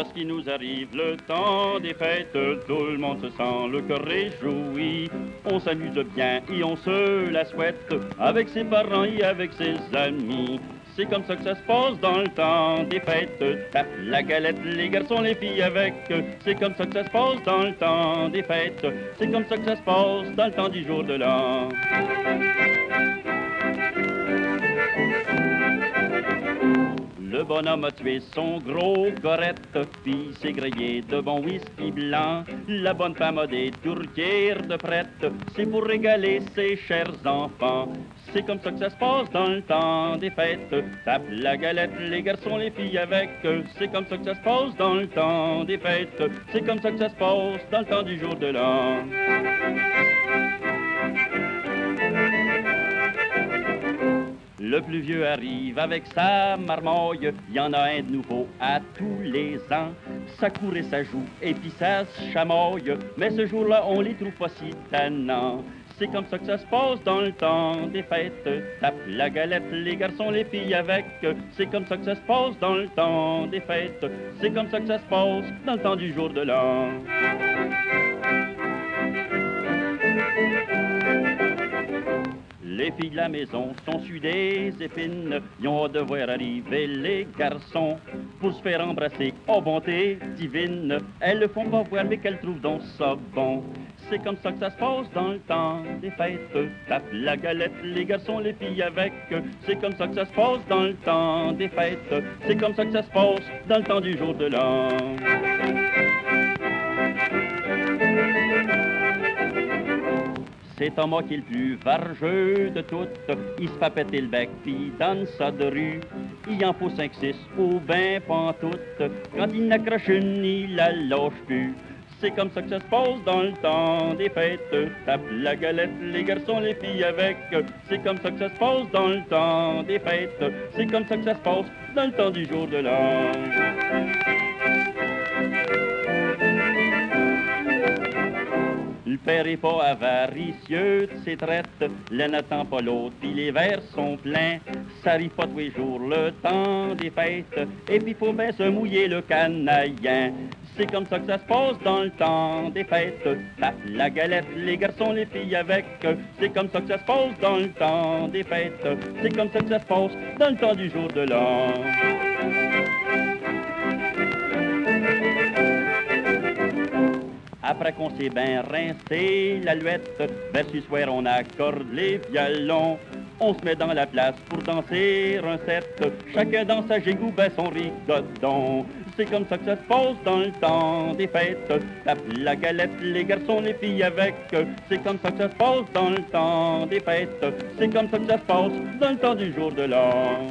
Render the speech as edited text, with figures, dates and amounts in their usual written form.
Lorsqu'il nous arrive le temps des fêtes, tout le monde se sent le cœur réjoui. On s'amuse bien et on se la souhaite avec ses parents et avec ses amis. C'est comme ça que ça se passe dans le temps des fêtes. Tape la galette, les garçons, les filles avec. C'est comme ça que ça se passe dans le temps des fêtes. C'est comme ça que ça se passe dans le temps du jour de l'an. Le bonhomme a tué son gros corette, puis s'est grillé de bon whisky blanc. La bonne femme a des tourtières de prête, c'est pour régaler ses chers enfants. C'est comme ça que ça se passe dans le temps des fêtes. Tape la galette, les garçons, les filles avec. C'est comme ça que ça se passe dans le temps des fêtes. C'est comme ça que ça se passe dans le temps du jour de l'an. Le plus vieux arrive avec sa marmaille, il y en a un de nouveau à tous les ans. Ça court et ça joue et puis ça se chamaille, mais ce jour-là on les trouve pas si tannants. C'est comme ça que ça se passe dans le temps des fêtes. Tape la galette, les garçons, les filles avec. C'est comme ça que ça se passe dans le temps des fêtes. C'est comme ça que ça se passe dans le temps du jour de l'an. Les filles de la maison sont sur des épines, ils ont hâte de voir arriver les garçons pour se faire embrasser, oh bonté divine. Elles le font pas voir mais qu'elles trouvent donc ça bon. C'est comme ça que ça se passe dans le temps des fêtes. Tape la galette, les garçons, les filles avec. C'est comme ça que ça se passe dans le temps des fêtes. C'est comme ça que ça se passe dans le temps du jour de l'an. C'est Thomas qui est le plus vargeux de toutes. Il se fait péter le bec pis donne ça de rue. Il en faut 5-6 ou ben pantoute. Quand il n'accroche une, il la lâche plus. C'est comme ça que ça se passe dans le temps des fêtes. Tape la galette, les garçons, les filles avec. C'est comme ça que ça se passe dans le temps des fêtes. C'est comme ça que ça se passe dans le temps du jour de l'an. Le père est pas avaricieux de ses traites, l'un n'attend pas l'autre, puis les verres sont pleins. Ça arrive pas tous les jours le temps des fêtes, et puis faut bien se mouiller le canaillin. C'est comme ça que ça se passe dans le temps des fêtes. Tape la galette, les garçons, les filles avec. C'est comme ça que ça se passe dans le temps des fêtes. C'est comme ça que ça se passe dans le temps du jour de l'an. Après qu'on s'est bien rincé l'alouette, vers ce soir on accorde les violons. On se met dans la place pour danser un set, chacun dans sa gigoue, ben son rigodon. C'est comme ça que ça se passe dans le temps des fêtes. Tape la galette, les garçons, les filles avec. C'est comme ça que ça se passe dans le temps des fêtes. C'est comme ça que ça se passe dans le temps du jour de l'an.